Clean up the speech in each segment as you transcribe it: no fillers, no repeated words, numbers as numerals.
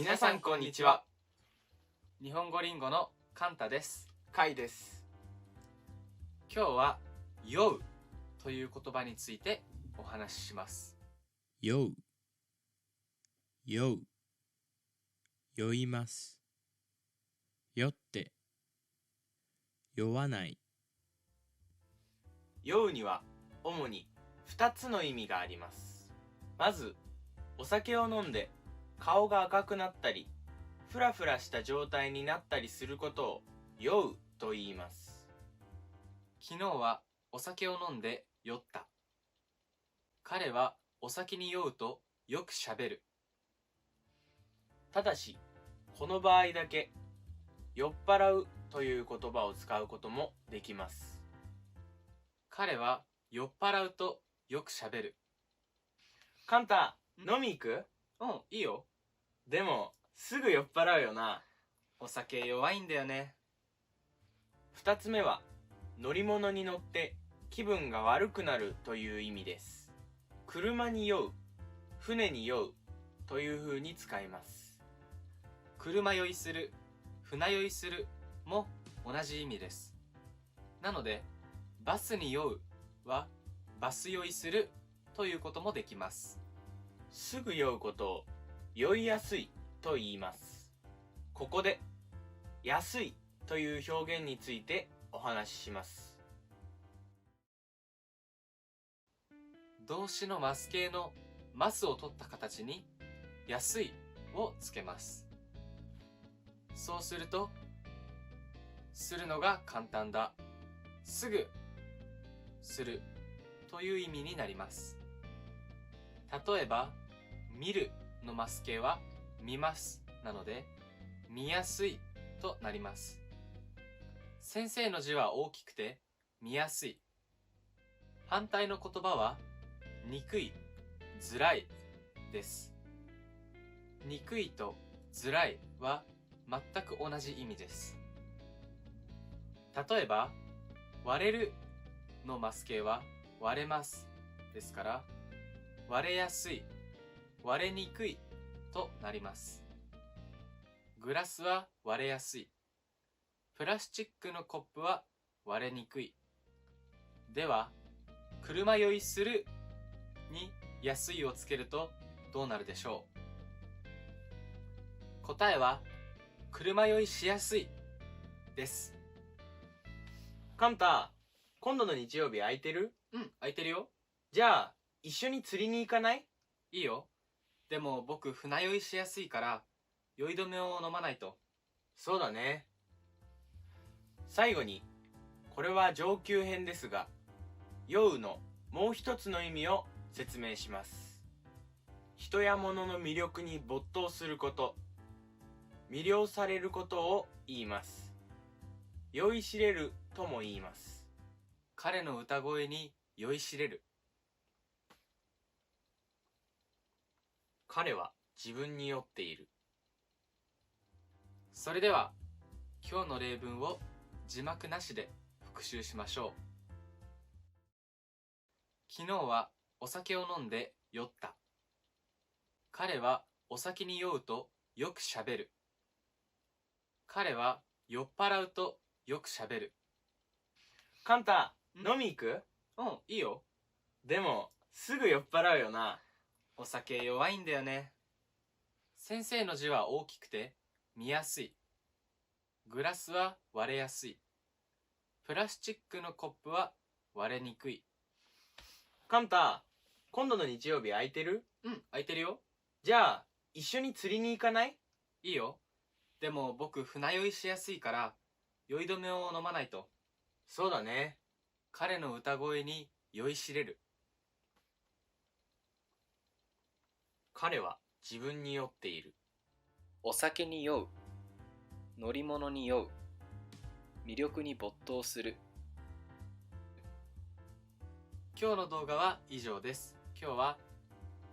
皆さんこんにちは。日本語リンゴのカンタです。カイです。今日は酔うという言葉についてお話しします。酔う、酔う、酔います。酔って、酔わない。酔うには主に2つの意味があります。まず、お酒を飲んで顔が赤くなったり、フラフラした状態になったりすることを酔うと言います。昨日はお酒を飲んで酔った。彼はお酒に酔うとよくしゃべる。ただし、この場合だけ酔っ払うという言葉を使うこともできます。彼は酔っ払うとよくしゃべる。カンタ、飲み行く？いいよ。でも、すぐ酔っ払うよな。お酒弱いんだよね。2つ目は、乗り物に乗って気分が悪くなるという意味です。車に酔う、船に酔うという風に使います。車酔いする、船酔いするも同じ意味です。なので、バスに酔うはバス酔いするということもできます。すぐ酔うことを酔いやすいと言います。ここで安いという表現についてお話しします。動詞のマス形のマスを取った形に安いをつけます。そうすると、するのが簡単だ、すぐするという意味になります。例えば、見るのマス形は見ますなので、見やすいとなります。先生の字は大きくて見やすい。反対の言葉は憎い、辛いです。憎いと辛いは全く同じ意味です。例えば、割れるのマス形は割れますですから、割れやすい、割れにくいとなります。グラスは割れやすい。プラスチックのコップは割れにくい。では、車酔いするに安いをつけるとどうなるでしょう？答えは、車酔いしやすいです。カンタ、今度の日曜日空いてる？空いてるよ。じゃあ、一緒に釣りに行かない？いいよ。でも僕、船酔いしやすいから、酔い止めを飲まないと。そうだね。最後に、これは上級編ですが、酔うのもう一つの意味を説明します。人や物の魅力に没頭すること、魅了されることを言います。酔いしれるとも言います。彼の歌声に酔いしれる。彼は自分に酔っている。それでは、今日の例文を字幕なしで復習しましょう。昨日はお酒を飲んで酔った。彼はお酒に酔うとよくしゃべる。彼は酔っ払うとよくしゃべる。カンタ、飲み行く？いいよ。でも、すぐ酔っ払うよな。お酒弱いんだよね。先生の字は大きくて見やすい。グラスは割れやすい。プラスチックのコップは割れにくい。カンタ、今度の日曜日空いてる？空いてるよ。じゃあ、一緒に釣りに行かない？いいよ。でも僕、船酔いしやすいから、酔い止めを飲まないと。そうだね。彼の歌声に酔いしれる。彼は自分に酔っている。お酒に酔う、乗り物に酔う、魅力に没頭する。今日の動画は以上です。今日は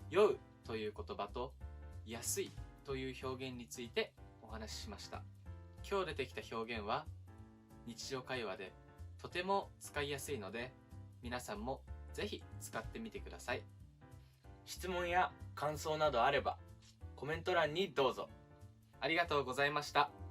酔うという言葉と安いという表現についてお話ししました。今日出てきた表現は日常会話でとても使いやすいので、皆さんもぜひ使ってみてください。質問や感想などあればコメント欄にどうぞ。ありがとうございました。